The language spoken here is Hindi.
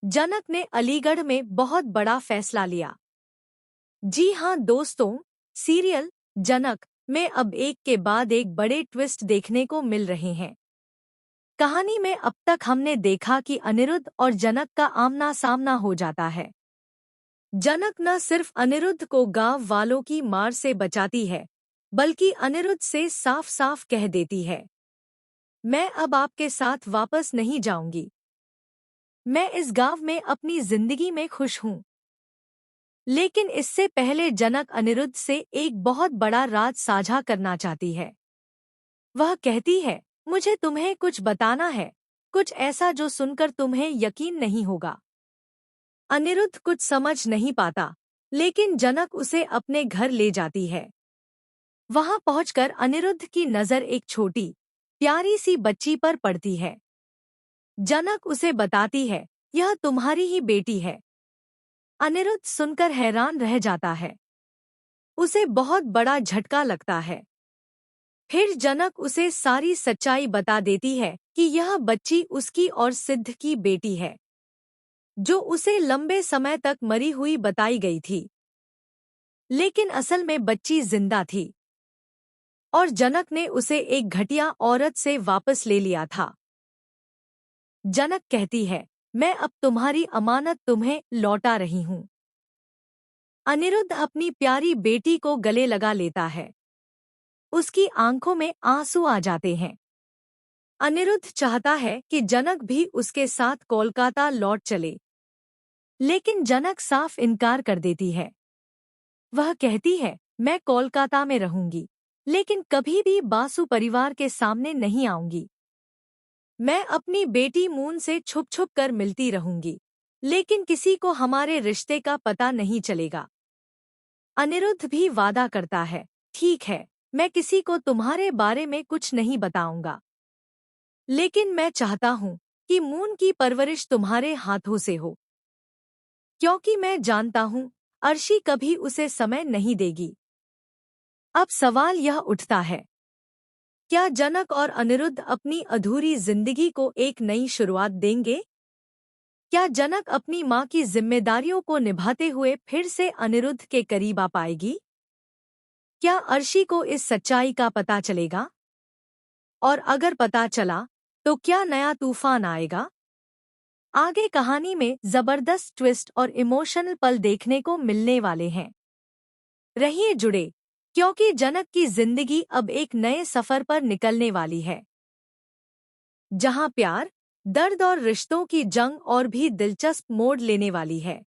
जनक ने अलीगढ़ में बहुत बड़ा फैसला लिया। जी हाँ दोस्तों, सीरियल जनक में अब एक के बाद एक बड़े ट्विस्ट देखने को मिल रहे हैं। कहानी में अब तक हमने देखा कि अनिरुद्ध और जनक का आमना सामना हो जाता है। जनक न सिर्फ अनिरुद्ध को गांव वालों की मार से बचाती है, बल्कि अनिरुद्ध से साफ साफ कह देती है, मैं अब आपके साथ वापस नहीं जाऊंगी। मैं इस गांव में अपनी जिंदगी में खुश हूँ। लेकिन इससे पहले जनक अनिरुद्ध से एक बहुत बड़ा राज साझा करना चाहती है। वह कहती है, मुझे तुम्हें कुछ बताना है, कुछ ऐसा जो सुनकर तुम्हें यकीन नहीं होगा। अनिरुद्ध कुछ समझ नहीं पाता, लेकिन जनक उसे अपने घर ले जाती है। वहां पहुंचकर अनिरुद्ध की नजर एक छोटी प्यारी सी बच्ची पर पड़ती है। जनक उसे बताती है, यह तुम्हारी ही बेटी है। अनिरुद्ध सुनकर हैरान रह जाता है। उसे बहुत बड़ा झटका लगता है। फिर जनक उसे सारी सच्चाई बता देती है कि यह बच्ची उसकी और सिद्ध की बेटी है, जो उसे लंबे समय तक मरी हुई बताई गई थी। लेकिन असल में बच्ची जिंदा थी और जनक ने उसे एक घटिया औरत से वापस ले लिया था। जनक कहती है, मैं अब तुम्हारी अमानत तुम्हें लौटा रही हूँ। अनिरुद्ध अपनी प्यारी बेटी को गले लगा लेता है। उसकी आंखों में आंसू आ जाते हैं। अनिरुद्ध चाहता है कि जनक भी उसके साथ कोलकाता लौट चले, लेकिन जनक साफ इनकार कर देती है। वह कहती है, मैं कोलकाता में रहूंगी, लेकिन कभी भी बासु परिवार के सामने नहीं आऊंगी। मैं अपनी बेटी मून से छुप छुप कर मिलती रहूंगी, लेकिन किसी को हमारे रिश्ते का पता नहीं चलेगा। अनिरुद्ध भी वादा करता है, ठीक है, मैं किसी को तुम्हारे बारे में कुछ नहीं बताऊंगा, लेकिन मैं चाहता हूं कि मून की परवरिश तुम्हारे हाथों से हो, क्योंकि मैं जानता हूं अर्शी कभी उसे समय नहीं देगी। अब सवाल यह उठता है, क्या जनक और अनिरुद्ध अपनी अधूरी जिंदगी को एक नई शुरुआत देंगे? क्या जनक अपनी मां की जिम्मेदारियों को निभाते हुए फिर से अनिरुद्ध के करीब आ पाएगी? क्या अर्शी को इस सच्चाई का पता चलेगा? और अगर पता चला, तो क्या नया तूफान आएगा? आगे कहानी में जबरदस्त ट्विस्ट और इमोशनल पल देखने को मिलने वाले हैं। रहिए जुड़े, क्योंकि जनक की जिंदगी अब एक नए सफर पर निकलने वाली है, जहां प्यार, दर्द और रिश्तों की जंग और भी दिलचस्प मोड़ लेने वाली है।